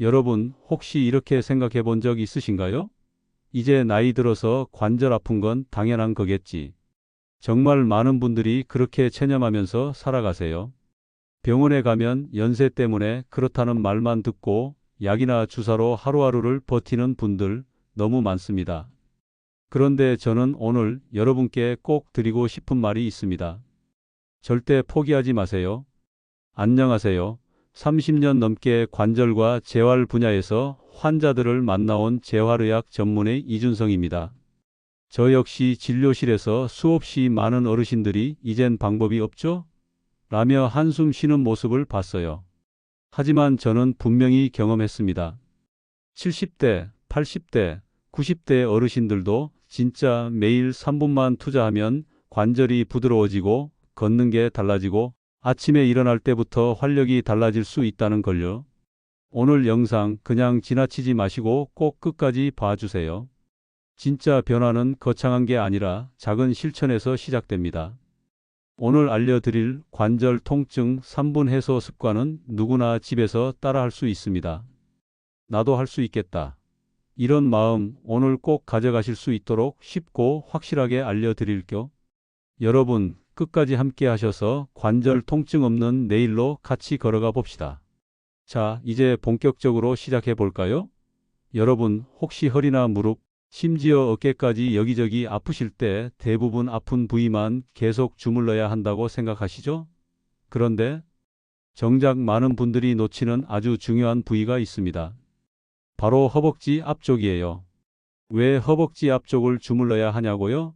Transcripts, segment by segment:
여러분, 혹시 이렇게 생각해 본 적 있으신가요? 이제 나이 들어서 관절 아픈 건 당연한 거겠지. 정말 많은 분들이 그렇게 체념하면서 살아가세요. 병원에 가면 연세 때문에 그렇다는 말만 듣고 약이나 주사로 하루하루를 버티는 분들 너무 많습니다. 그런데 저는 오늘 여러분께 꼭 드리고 싶은 말이 있습니다. 절대 포기하지 마세요. 안녕하세요. 30년 넘게 관절과 재활 분야에서 환자들을 만나온 재활의학 전문의 이준성입니다. 저 역시 진료실에서 수없이 많은 어르신들이 이젠 방법이 없죠? 라며 한숨 쉬는 모습을 봤어요. 하지만 저는 분명히 경험했습니다. 70대, 80대, 90대 어르신들도 진짜 매일 3분만 투자하면 관절이 부드러워지고 걷는 게 달라지고 아침에 일어날 때부터 활력이 달라질 수 있다는 걸요. 오늘 영상 그냥 지나치지 마시고 꼭 끝까지 봐주세요. 진짜 변화는 거창한 게 아니라 작은 실천에서 시작됩니다. 오늘 알려드릴 관절 통증 3분 해소 습관은 누구나 집에서 따라할 수 있습니다. 나도 할 수 있겠다. 이런 마음 오늘 꼭 가져가실 수 있도록 쉽고 확실하게 알려드릴게요. 여러분, 끝까지 함께 하셔서 관절 통증 없는 내일로 같이 걸어가 봅시다. 자, 이제 본격적으로 시작해 볼까요? 여러분, 혹시 허리나 무릎, 심지어 어깨까지 여기저기 아프실 때 대부분 아픈 부위만 계속 주물러야 한다고 생각하시죠? 그런데 정작 많은 분들이 놓치는 아주 중요한 부위가 있습니다. 바로 허벅지 앞쪽이에요. 왜 허벅지 앞쪽을 주물러야 하냐고요?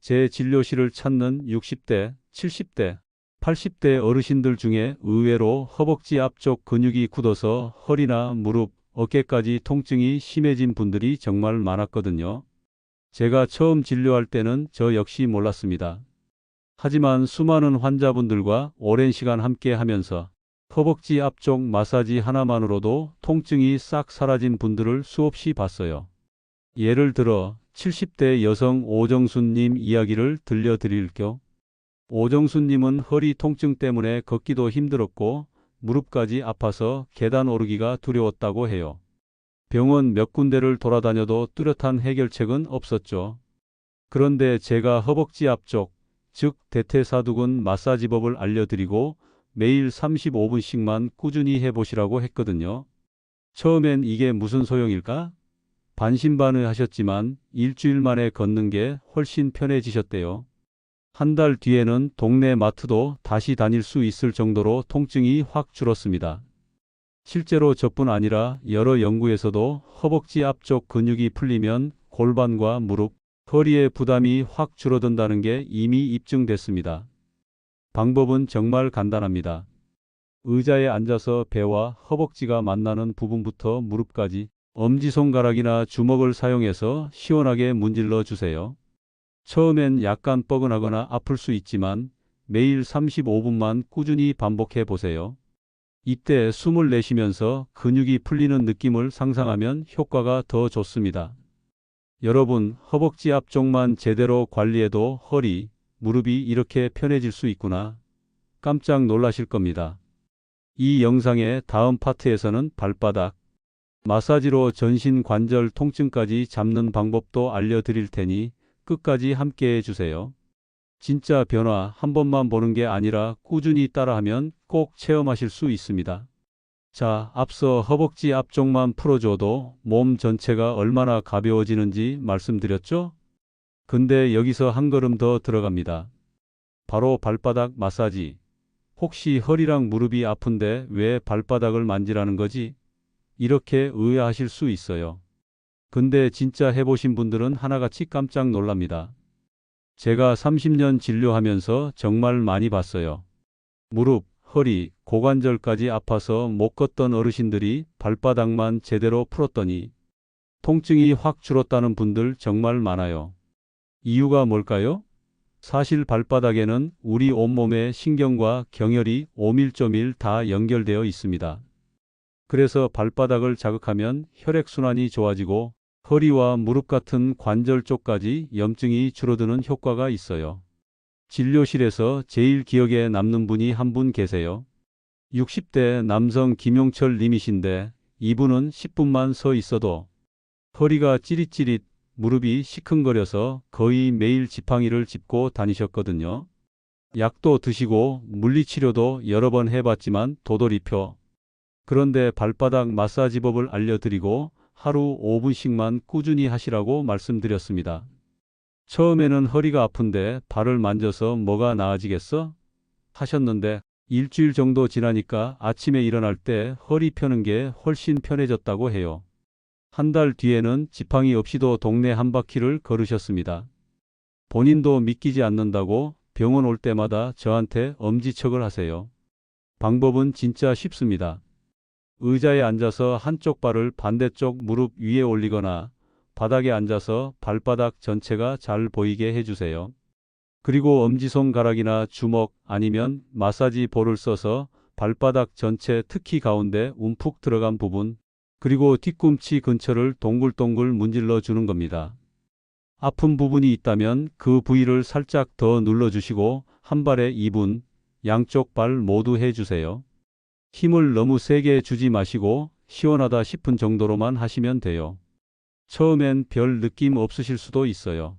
제 진료실을 찾는 60대, 70대, 80대 어르신들 중에 의외로 허벅지 앞쪽 근육이 굳어서 허리나 무릎, 어깨까지 통증이 심해진 분들이 정말 많았거든요. 제가 처음 진료할 때는 저 역시 몰랐습니다. 하지만 수많은 환자분들과 오랜 시간 함께 하면서 허벅지 앞쪽 마사지 하나만으로도 통증이 싹 사라진 분들을 수없이 봤어요. 예를 들어 70대 여성 오정순님 이야기를 들려드릴게요. 오정순님은 허리 통증 때문에 걷기도 힘들었고 무릎까지 아파서 계단 오르기가 두려웠다고 해요. 병원 몇 군데를 돌아다녀도 뚜렷한 해결책은 없었죠. 그런데 제가 허벅지 앞쪽, 즉 대퇴사두근 마사지법을 알려드리고 매일 35분씩만 꾸준히 해보시라고 했거든요. 처음엔 이게 무슨 소용일까? 반신반의하셨지만 일주일 만에 걷는 게 훨씬 편해지셨대요. 한 달 뒤에는 동네 마트도 다시 다닐 수 있을 정도로 통증이 확 줄었습니다. 실제로 저뿐 아니라 여러 연구에서도 허벅지 앞쪽 근육이 풀리면 골반과 무릎, 허리의 부담이 확 줄어든다는 게 이미 입증됐습니다. 방법은 정말 간단합니다. 의자에 앉아서 배와 허벅지가 만나는 부분부터 무릎까지 엄지손가락이나 주먹을 사용해서 시원하게 문질러 주세요. 처음엔 약간 뻐근하거나 아플 수 있지만 매일 35분만 꾸준히 반복해 보세요. 이때 숨을 내쉬면서 근육이 풀리는 느낌을 상상하면 효과가 더 좋습니다. 여러분, 허벅지 앞쪽만 제대로 관리해도 허리, 무릎이 이렇게 편해질 수 있구나. 깜짝 놀라실 겁니다. 이 영상의 다음 파트에서는 발바닥 마사지로 전신 관절 통증까지 잡는 방법도 알려드릴 테니 끝까지 함께 해주세요. 진짜 변화 한 번만 보는 게 아니라 꾸준히 따라하면 꼭 체험하실 수 있습니다. 자, 앞서 허벅지 앞쪽만 풀어줘도 몸 전체가 얼마나 가벼워지는지 말씀드렸죠? 근데 여기서 한 걸음 더 들어갑니다. 바로 발바닥 마사지. 혹시 허리랑 무릎이 아픈데 왜 발바닥을 만지라는 거지? 이렇게 의아하실 수 있어요. 근데 진짜 해보신 분들은 하나같이 깜짝 놀랍니다. 제가 30년 진료하면서 정말 많이 봤어요. 무릎, 허리, 고관절까지 아파서 못 걷던 어르신들이 발바닥만 제대로 풀었더니 통증이 확 줄었다는 분들 정말 많아요. 이유가 뭘까요? 사실 발바닥에는 우리 온몸의 신경과 경혈이 오밀조밀 다 연결되어 있습니다. 그래서 발바닥을 자극하면 혈액순환이 좋아지고 허리와 무릎 같은 관절 쪽까지 염증이 줄어드는 효과가 있어요. 진료실에서 제일 기억에 남는 분이 한 분 계세요. 60대 남성 김용철 님이신데 2분은 10분만 서 있어도 허리가 찌릿찌릿, 무릎이 시큰거려서 거의 매일 지팡이를 짚고 다니셨거든요. 약도 드시고 물리치료도 여러 번 해봤지만 도돌이표. 그런데 발바닥 마사지법을 알려드리고 하루 5분씩만 꾸준히 하시라고 말씀드렸습니다. 처음에는 허리가 아픈데 발을 만져서 뭐가 나아지겠어? 하셨는데 일주일 정도 지나니까 아침에 일어날 때 허리 펴는 게 훨씬 편해졌다고 해요. 한 달 뒤에는 지팡이 없이도 동네 한 바퀴를 걸으셨습니다. 본인도 믿기지 않는다고 병원 올 때마다 저한테 엄지척을 하세요. 방법은 진짜 쉽습니다. 의자에 앉아서 한쪽 발을 반대쪽 무릎 위에 올리거나 바닥에 앉아서 발바닥 전체가 잘 보이게 해주세요. 그리고 엄지손가락이나 주먹 아니면 마사지 볼을 써서 발바닥 전체 특히 가운데 움푹 들어간 부분 그리고 뒤꿈치 근처를 동글동글 문질러 주는 겁니다. 아픈 부분이 있다면 그 부위를 살짝 더 눌러주시고 한 발에 2분 양쪽 발 모두 해주세요. 힘을 너무 세게 주지 마시고 시원하다 싶은 정도로만 하시면 돼요. 처음엔 별 느낌 없으실 수도 있어요.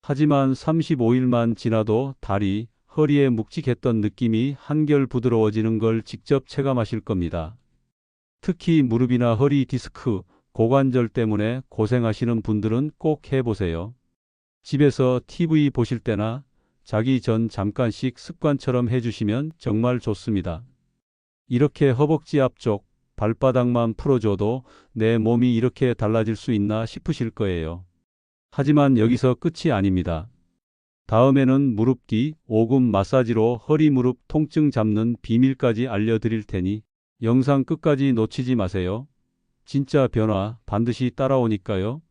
하지만 35일만 지나도 다리, 허리에 묵직했던 느낌이 한결 부드러워지는 걸 직접 체감하실 겁니다. 특히 무릎이나 허리 디스크, 고관절 때문에 고생하시는 분들은 꼭 해보세요. 집에서 TV 보실 때나 자기 전 잠깐씩 습관처럼 해주시면 정말 좋습니다. 이렇게 허벅지 앞쪽, 발바닥만 풀어줘도 내 몸이 이렇게 달라질 수 있나 싶으실 거예요. 하지만 여기서 끝이 아닙니다. 다음에는 무릎 뒤 오금 마사지로 허리 무릎 통증 잡는 비밀까지 알려드릴 테니 영상 끝까지 놓치지 마세요. 진짜 변화 반드시 따라오니까요.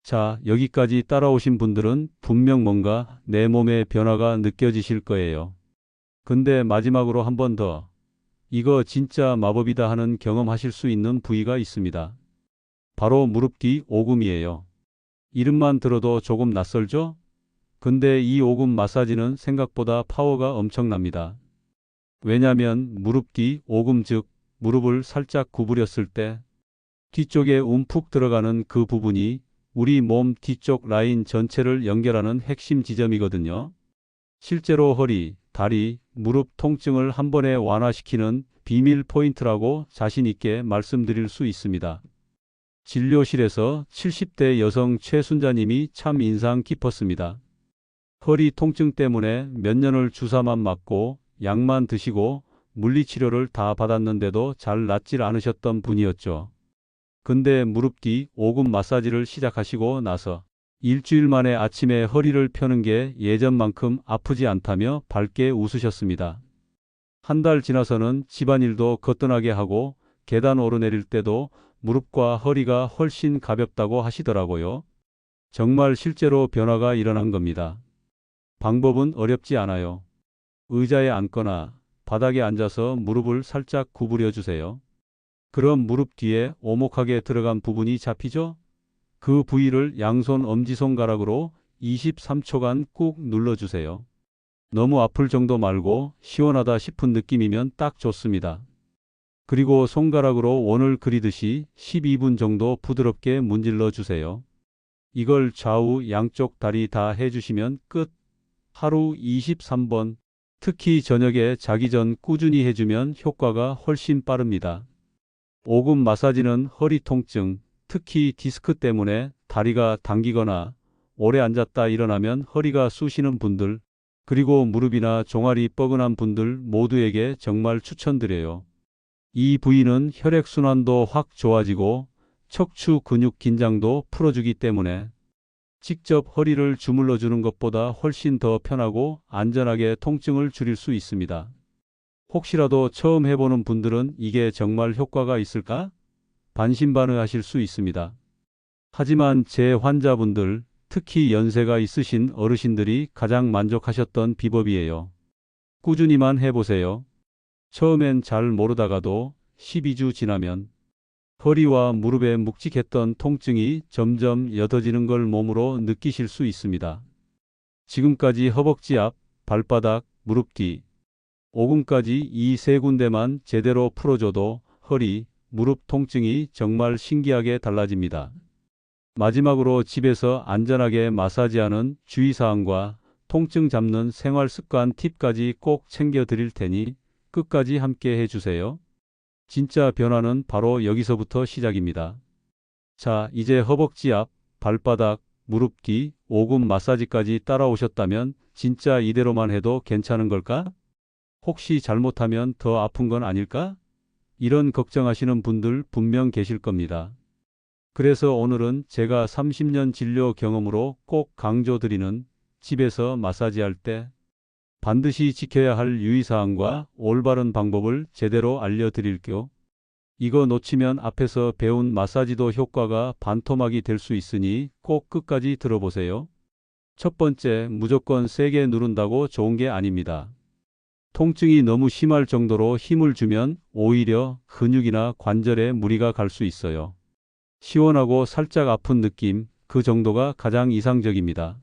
자, 여기까지 따라오신 분들은 분명 뭔가 내 몸의 변화가 느껴지실 거예요. 근데 마지막으로 한 번 더. 이거 진짜 마법이다 하는 경험하실 수 있는 부위가 있습니다. 바로 무릎 뒤 오금이에요. 이름만 들어도 조금 낯설죠? 근데 이 오금 마사지는 생각보다 파워가 엄청납니다. 왜냐면 무릎 뒤 오금 즉 무릎을 살짝 구부렸을 때 뒤쪽에 움푹 들어가는 그 부분이 우리 몸 뒤쪽 라인 전체를 연결하는 핵심 지점이거든요. 실제로 허리, 다리, 무릎 통증을 한 번에 완화시키는 비밀 포인트라고 자신 있게 말씀드릴 수 있습니다. 진료실에서 70대 여성 최순자님이 참 인상 깊었습니다. 허리 통증 때문에 몇 년을 주사만 맞고 약만 드시고 물리치료를 다 받았는데도 잘 낫질 않으셨던 분이었죠. 근데 무릎 뒤 오금 마사지를 시작하시고 나서 일주일 만에 아침에 허리를 펴는 게 예전만큼 아프지 않다며 밝게 웃으셨습니다. 한 달 지나서는 집안일도 거뜬하게 하고 계단 오르내릴 때도 무릎과 허리가 훨씬 가볍다고 하시더라고요. 정말 실제로 변화가 일어난 겁니다. 방법은 어렵지 않아요. 의자에 앉거나 바닥에 앉아서 무릎을 살짝 구부려 주세요. 그럼 무릎 뒤에 오목하게 들어간 부분이 잡히죠? 그 부위를 양손 엄지손가락으로 23초간 꾹 눌러주세요. 너무 아플 정도 말고 시원하다 싶은 느낌이면 딱 좋습니다. 그리고 손가락으로 원을 그리듯이 12분 정도 부드럽게 문질러 주세요. 이걸 좌우 양쪽 다리 다 해주시면 끝. 하루 23번. 특히 저녁에 자기 전 꾸준히 해주면 효과가 훨씬 빠릅니다. 오금 마사지는 허리 통증, 특히 디스크 때문에 다리가 당기거나 오래 앉았다 일어나면 허리가 쑤시는 분들, 그리고 무릎이나 종아리 뻐근한 분들 모두에게 정말 추천드려요. 이 부위는 혈액순환도 확 좋아지고 척추 근육 긴장도 풀어주기 때문에 직접 허리를 주물러 주는 것보다 훨씬 더 편하고 안전하게 통증을 줄일 수 있습니다. 혹시라도 처음 해보는 분들은 이게 정말 효과가 있을까? 반신반의하실 수 있습니다. 하지만 제 환자분들, 특히 연세가 있으신 어르신들이 가장 만족하셨던 비법이에요. 꾸준히만 해보세요. 처음엔 잘 모르다가도 12주 지나면 허리와 무릎에 묵직했던 통증이 점점 옅어지는 걸 몸으로 느끼실 수 있습니다. 지금까지 허벅지 앞, 발바닥, 무릎 뒤, 오금까지 이 세 군데만 제대로 풀어줘도 허리, 무릎 통증이 정말 신기하게 달라집니다. 마지막으로 집에서 안전하게 마사지하는 주의사항과 통증 잡는 생활 습관 팁까지 꼭 챙겨 드릴 테니 끝까지 함께 해주세요. 진짜 변화는 바로 여기서부터 시작입니다. 자, 이제 허벅지 앞, 발바닥, 무릎 뒤, 오금 마사지까지 따라오셨다면 진짜 이대로만 해도 괜찮은 걸까? 혹시 잘못하면 더 아픈 건 아닐까? 이런 걱정하시는 분들 분명 계실 겁니다. 그래서 오늘은 제가 30년 진료 경험으로 꼭 강조드리는 집에서 마사지할 때 반드시 지켜야 할 유의사항과 올바른 방법을 제대로 알려드릴게요. 이거 놓치면 앞에서 배운 마사지도 효과가 반토막이 될 수 있으니 꼭 끝까지 들어보세요. 첫 번째, 무조건 세게 누른다고 좋은 게 아닙니다. 통증이 너무 심할 정도로 힘을 주면 오히려 근육이나 관절에 무리가 갈 수 있어요. 시원하고 살짝 아픈 느낌, 그 정도가 가장 이상적입니다.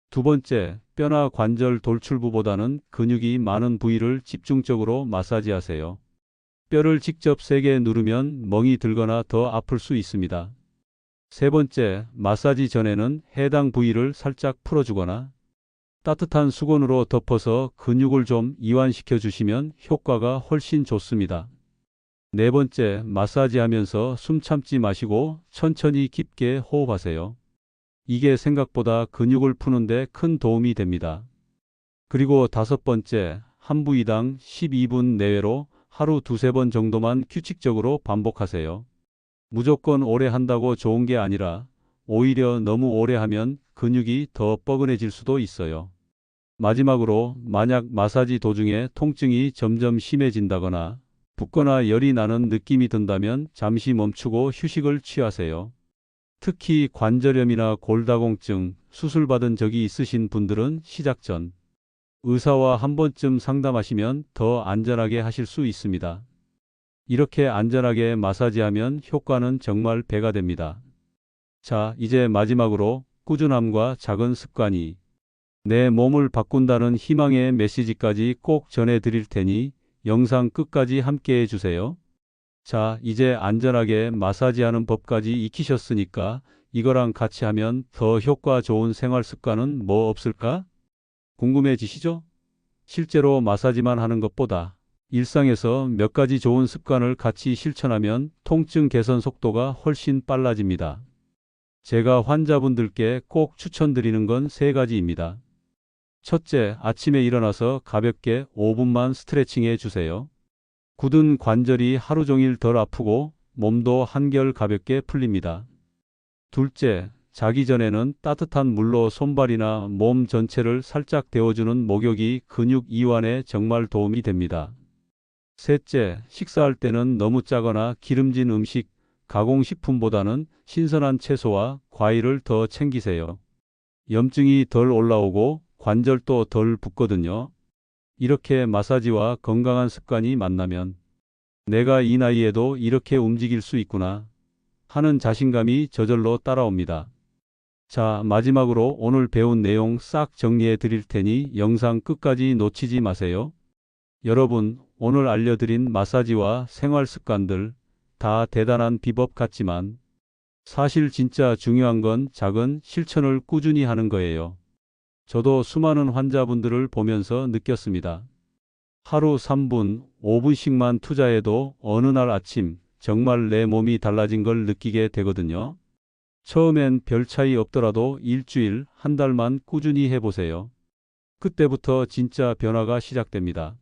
두 번째, 뼈나 관절 돌출부보다는 근육이 많은 부위를 집중적으로 마사지하세요. 뼈를 직접 세게 누르면 멍이 들거나 더 아플 수 있습니다. 세 번째, 마사지 전에는 해당 부위를 살짝 풀어주거나 따뜻한 수건으로 덮어서 근육을 좀 이완시켜 주시면 효과가 훨씬 좋습니다. 네 번째, 마사지하면서 숨 참지 마시고 천천히 깊게 호흡하세요. 이게 생각보다 근육을 푸는데 큰 도움이 됩니다. 그리고 다섯 번째, 한 부위당 12분 내외로 하루 두세 번 정도만 규칙적으로 반복하세요. 무조건 오래 한다고 좋은 게 아니라 오히려 너무 오래 하면 근육이 더 뻐근해질 수도 있어요. 마지막으로 만약 마사지 도중에 통증이 점점 심해진다거나 붓거나 열이 나는 느낌이 든다면 잠시 멈추고 휴식을 취하세요. 특히 관절염이나 골다공증, 수술받은 적이 있으신 분들은 시작 전 의사와 한 번쯤 상담하시면 더 안전하게 하실 수 있습니다. 이렇게 안전하게 마사지하면 효과는 정말 배가 됩니다. 자, 이제 마지막으로 꾸준함과 작은 습관이 내 몸을 바꾼다는 희망의 메시지까지 꼭 전해드릴 테니 영상 끝까지 함께 해주세요. 자, 이제 안전하게 마사지하는 법까지 익히셨으니까 이거랑 같이 하면 더 효과 좋은 생활 습관은 뭐 없을까? 궁금해지시죠? 실제로 마사지만 하는 것보다 일상에서 몇 가지 좋은 습관을 같이 실천하면 통증 개선 속도가 훨씬 빨라집니다. 제가 환자분들께 꼭 추천드리는 건 세 가지입니다. 첫째, 아침에 일어나서 가볍게 5분만 스트레칭 해주세요. 굳은 관절이 하루 종일 덜 아프고 몸도 한결 가볍게 풀립니다. 둘째, 자기 전에는 따뜻한 물로 손발이나 몸 전체를 살짝 데워주는 목욕이 근육 이완에 정말 도움이 됩니다. 셋째, 식사할 때는 너무 짜거나 기름진 음식, 가공식품보다는 신선한 채소와 과일을 더 챙기세요. 염증이 덜 올라오고 관절도 덜 붓거든요. 이렇게 마사지와 건강한 습관이 만나면 내가 이 나이에도 이렇게 움직일 수 있구나 하는 자신감이 저절로 따라옵니다. 자, 마지막으로 오늘 배운 내용 싹 정리해 드릴 테니 영상 끝까지 놓치지 마세요. 여러분, 오늘 알려드린 마사지와 생활 습관들 다 대단한 비법 같지만 사실 진짜 중요한 건 작은 실천을 꾸준히 하는 거예요. 저도 수많은 환자분들을 보면서 느꼈습니다. 하루 3분, 5분씩만 투자해도 어느 날 아침 정말 내 몸이 달라진 걸 느끼게 되거든요. 처음엔 별 차이 없더라도 일주일, 한 달만 꾸준히 해보세요. 그때부터 진짜 변화가 시작됩니다.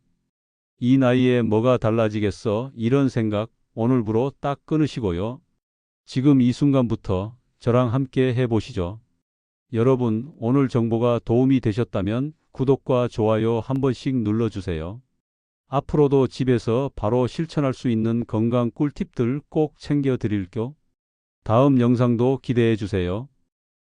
이 나이에 뭐가 달라지겠어? 이런 생각 오늘부로 딱 끊으시고요. 지금 이 순간부터 저랑 함께 해보시죠. 여러분, 오늘 정보가 도움이 되셨다면 구독과 좋아요 한 번씩 눌러주세요. 앞으로도 집에서 바로 실천할 수 있는 건강 꿀팁들 꼭 챙겨 드릴게요. 다음 영상도 기대해 주세요.